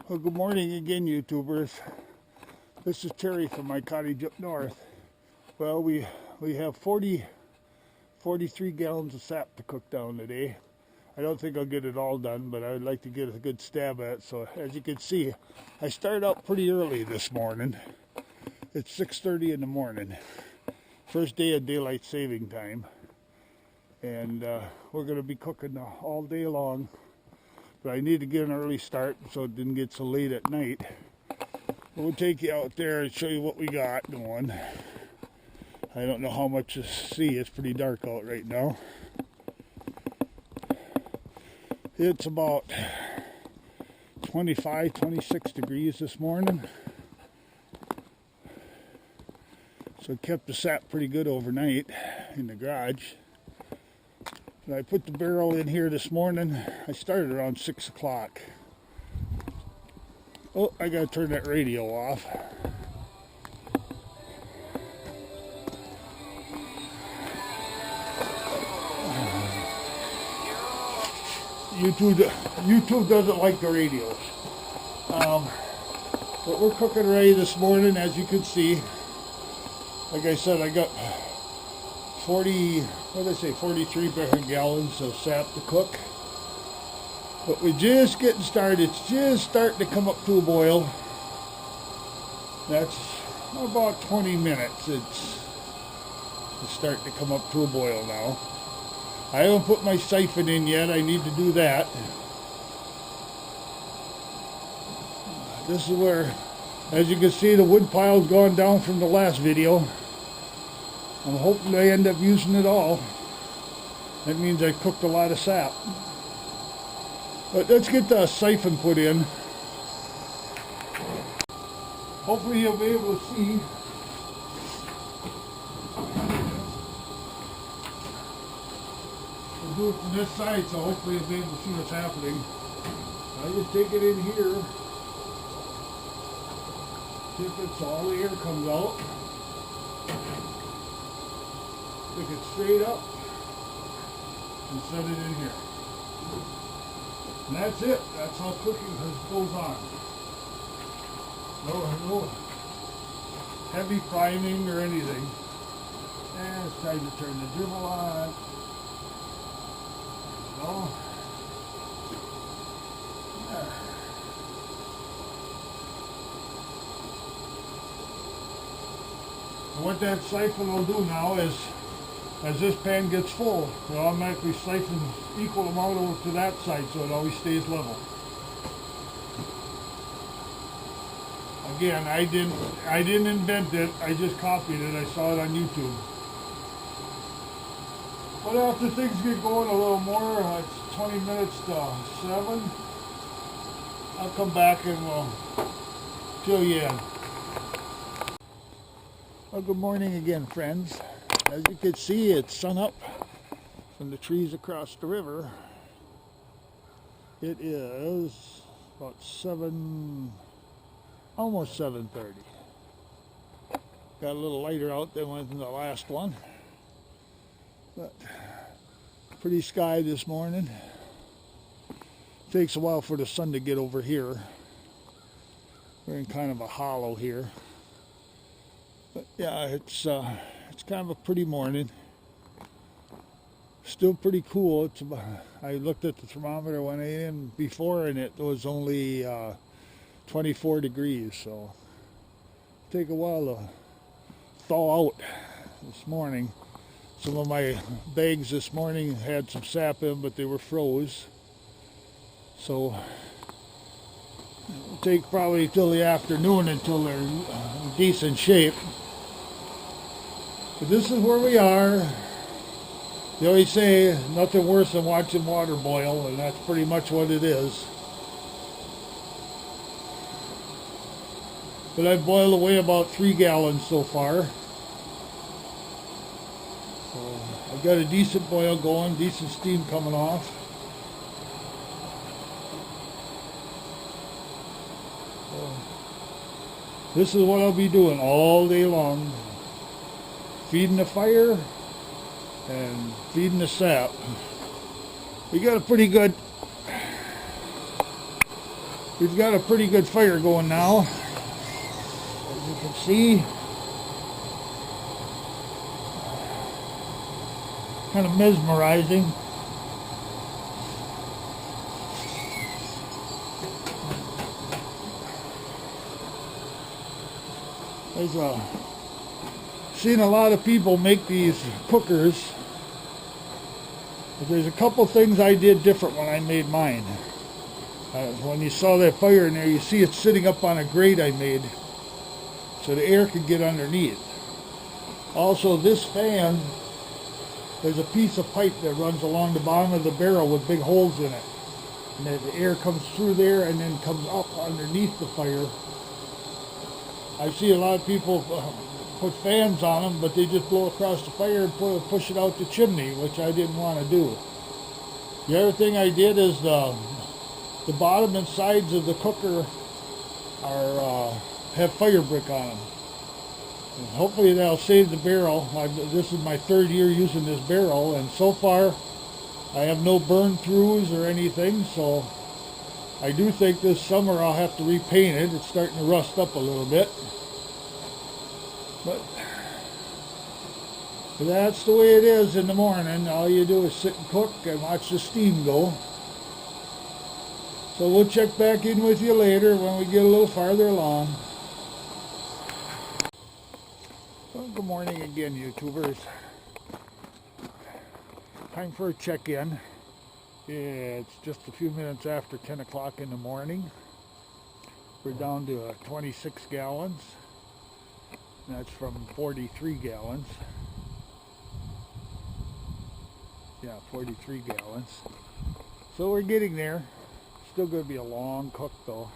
Well, good morning again, YouTubers. This is Terry from my cottage up north. Well, we have 43 gallons of sap to cook down today. I don't think I'll get it all done, but I would like to get a good stab at it. So as you can see, I started out pretty early this morning. It's 6:30 in the morning. First day of daylight saving time. And we're going to be cooking all day long. But I need to get an early start so it didn't get so late at night. We'll take you out there and show you what we got going. I don't know how much to see. It's pretty dark out right now. It's about 25, 26 degrees this morning. So it kept the sap pretty good overnight in the garage. And I put the barrel in here this morning. I started around 6 o'clock. Oh, I gotta turn that radio off. YouTube doesn't like the radios. But we're cooking ready this morning, as you can see. Like I said, I got 43 gallons of sap to cook. But we're just getting started. It's just starting to come up to a boil. That's about 20 minutes. It's starting to come up to a boil now. I haven't put my siphon in yet. I need to do that. This is where, as you can see, the wood pile's gone down from the last video. I'm hoping I end up using it all. That means I cooked a lot of sap. But let's get the siphon put in. Hopefully you'll be able to see. We'll do it from this side, so hopefully you'll be able to see what's happening. I just take it in here. Tip it so all the air comes out. Stick it straight up and set it in here. And that's it. That's how cooking goes on. No heavy priming or anything. And it's time to turn the dribble on. No. And what that siphon will do now is, as this pan gets full, it automatically siphons equal amount over to that side, so it always stays level. Again, I didn't invent it. I just copied it. I saw it on YouTube. But after things get going a little more, it's 20 minutes to 7. I'll come back and we'll fill you in. Well, good morning again, friends. As you can see, it's sun up from the trees across the river. It is about almost 7:30. Got a little lighter out than was in the last one. But pretty sky this morning. Takes a while for the sun to get over here. We're in kind of a hollow here. But yeah, it's kind of a pretty morning. Still pretty cool. I looked at the thermometer when I in before, and it was only 24 degrees. So take a while to thaw out this morning. Some of my bags this morning had some sap in, but they were froze. So it'll take probably till the afternoon until they're in decent shape. But this is where we are. They always say nothing worse than watching water boil, and that's pretty much what it is. But I've boiled away about 3 gallons so far. So I've got a decent boil going, decent steam coming off. So this is what I'll be doing all day long. Feeding the fire and feeding the sap. We got a pretty good We've got a pretty good fire going now, as you can see. Kind of mesmerizing. I've seen a lot of people make these cookers. But there's a couple things I did different when I made mine. When you saw that fire in there, you see it sitting up on a grate I made so the air could get underneath. Also, this fan, there's a piece of pipe that runs along the bottom of the barrel with big holes in it. And the air comes through there and then comes up underneath the fire. I see a lot of people put fans on them, but they just blow across the fire and push it out the chimney, which I didn't want to do. The other thing I did is the bottom and sides of the cooker have fire brick on them. And hopefully that'll save the barrel. This is my third year using this barrel, and so far I have no burn throughs or anything, so I do think this summer I'll have to repaint it. It's starting to rust up a little bit. But that's the way it is in the morning. All you do is sit and cook and watch the steam go. So we'll check back in with you later when we get a little farther along. Well, good morning again, YouTubers. Time for a check-in. It's just a few minutes after 10 o'clock in the morning. We're down to 26 gallons. That's from 43 gallons. Yeah, 43 gallons. So we're getting there. Still going to be a long cook though.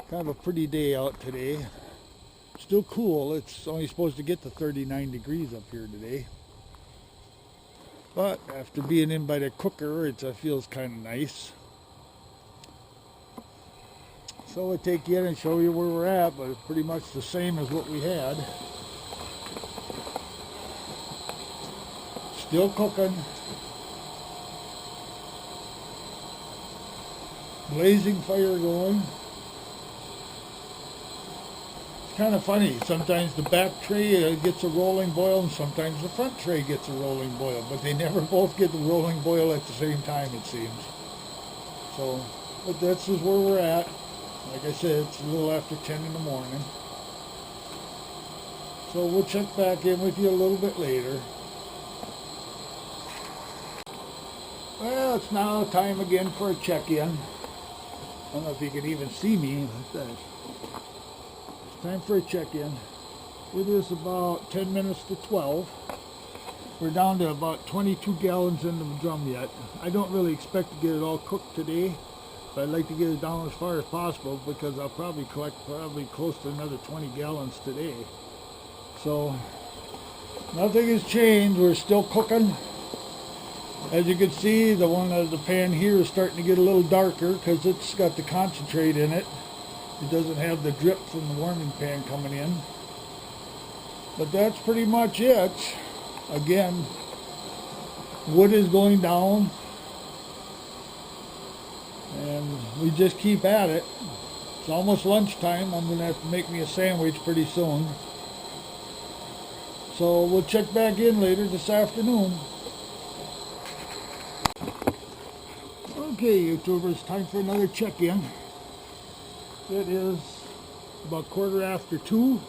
Kind of a pretty day out today. Still cool. It's only supposed to get to 39 degrees up here today. But after being in by the cooker, it feels kind of nice. So we'll take you in and show you where we're at, but it's pretty much the same as what we had. Still cooking. Blazing fire going. It's kind of funny. Sometimes the back tray gets a rolling boil and sometimes the front tray gets a rolling boil, but they never both get the rolling boil at the same time, it seems. So, but that's just where we're at. Like I said, it's a little after 10 in the morning. So we'll check back in with you a little bit later. Well, it's now time again for a check-in. I don't know if you can even see me. It's time for a check-in. It is about 10 minutes to 12. We're down to about 22 gallons in the drum yet. I don't really expect to get it all cooked today. But I'd like to get it down as far as possible because I'll probably collect close to another 20 gallons today. So nothing has changed. We're still cooking. As you can see, the pan here is starting to get a little darker because it's got the concentrate in it. It doesn't have the drip from the warming pan coming in. But that's pretty much it. Again, wood is going down. And we just keep at it. It's almost lunchtime. I'm going to have to make me a sandwich pretty soon. So we'll check back in later this afternoon. Okay, YouTubers, time for another check-in. It is about 2:15.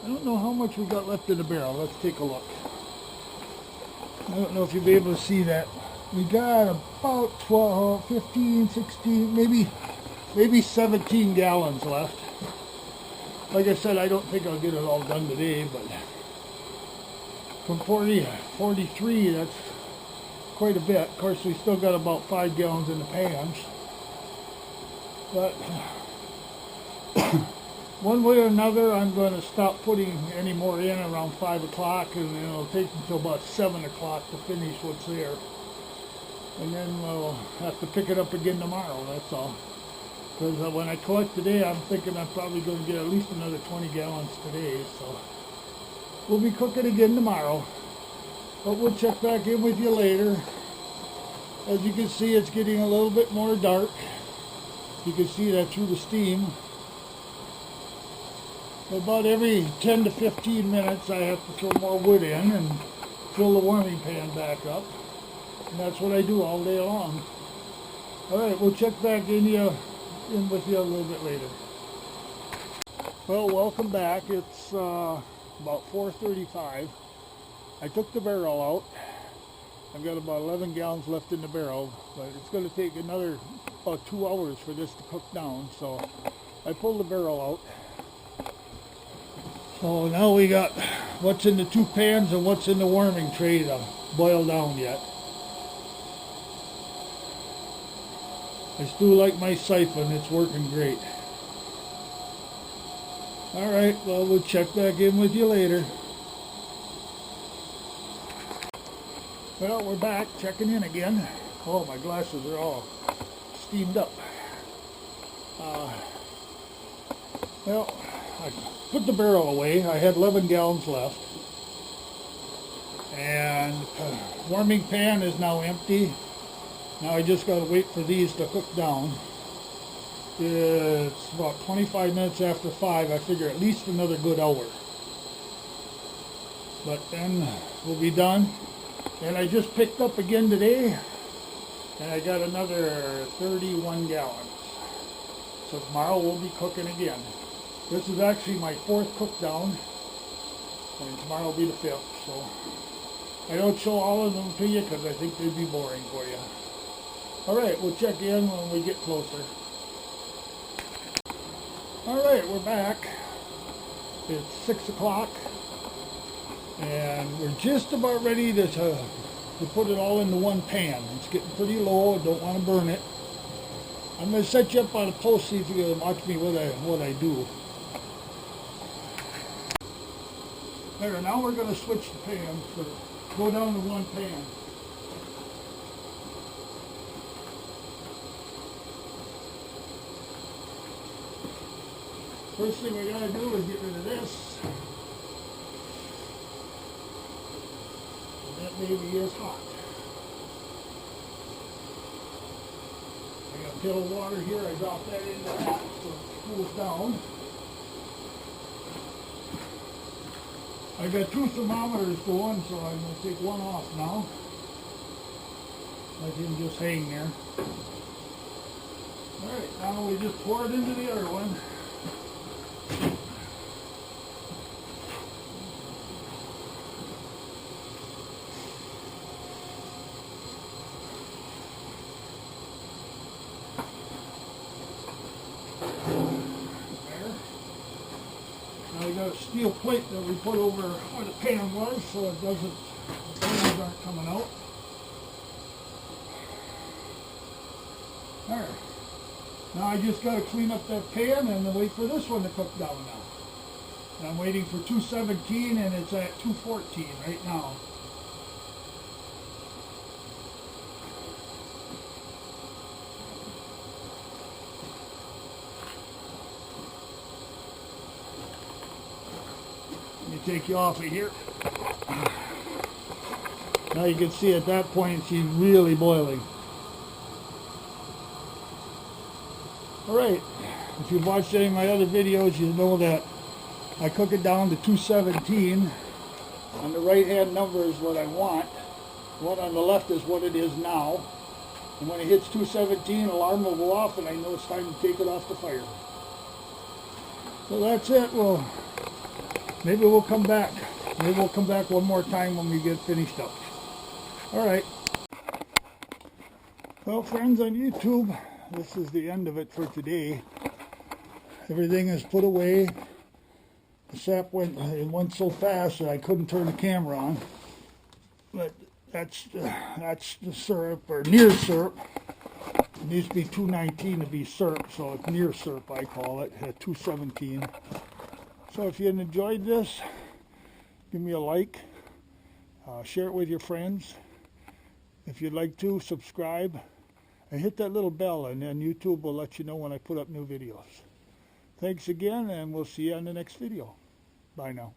I don't know how much we got left in the barrel. Let's take a look. I don't know if you'll be able to see that. We got about 12, 15, 16, maybe 17 gallons left. Like I said, I don't think I'll get it all done today, but from 43, that's quite a bit. Of course, we still got about 5 gallons in the pans. But one way or another, I'm going to stop putting any more in around 5 o'clock, and then it'll take until about 7 o'clock to finish what's there. And then we'll have to pick it up again tomorrow, that's all. Because when I collect today, I'm thinking I'm probably going to get at least another 20 gallons today. So we'll be cooking again tomorrow. But we'll check back in with you later. As you can see, it's getting a little bit more dark. You can see that through the steam. About every 10 to 15 minutes I have to throw more wood in and fill the warming pan back up. And that's what I do all day long. Alright, we'll check back in with you a little bit later. Well, welcome back. It's about 4:35. I took the barrel out. I've got about 11 gallons left in the barrel, but it's going to take another about 2 hours for this to cook down, so I pulled the barrel out. So now we got what's in the two pans and what's in the warming tray to boil down yet. I still like my siphon, it's working great. Alright, well, we'll check back in with you later. Well, we're back, checking in again. Oh, my glasses are all steamed up. Well, I put the barrel away. I had 11 gallons left. And the warming pan is now empty. Now I just got to wait for these to cook down. It's about 25 minutes after 5. I figure at least another good hour. But then we'll be done. And I just picked up again today. And I got another 31 gallons. So tomorrow we'll be cooking again. This is actually my 4th cook down. And tomorrow will be the 5th. So I don't show all of them to you because I think they'd be boring for you. Alright, we'll check in when we get closer. Alright, we're back. It's 6 o'clock. And we're just about ready to put it all into one pan. It's getting pretty low. I don't want to burn it. I'm going to set you up on a post so you can watch me what I do. There, now we're going to switch the pan. Go down to one pan. First thing we got to do is get rid of this. That baby is hot. I got a pail of water here. I drop that into that so it cools down. I got 2 thermometers going, so I'm going to take one off now. Let him just hang there. Alright, now we just pour it into the other one. Now we got a steel plate that we put over where the pan was so it doesn't, the pans aren't coming out. Alright. Now I just got to clean up that pan and then wait for this one to cook down now. And I'm waiting for 217 and it's at 214 right now. Let me take you off of here. Now you can see at that point she's really boiling. Alright, if you've watched any of my other videos, you know that I cook it down to 217. On the right hand number is what I want. The one on the left is what it is now. And when it hits 217, alarm will go off and I know it's time to take it off the fire. So that's it. Well, maybe we'll come back. Maybe we'll come back one more time when we get finished up. Alright. Well, friends on YouTube, this is the end of it for today. Everything is put away. The sap went so fast that I couldn't turn the camera on. But that's the syrup, or near syrup. It needs to be 219 to be syrup, so it's near syrup I call it, at 217. So if you enjoyed this, give me a like. Share it with your friends. If you'd like to, subscribe. And hit that little bell, and then YouTube will let you know when I put up new videos. Thanks again, and we'll see you on the next video. Bye now.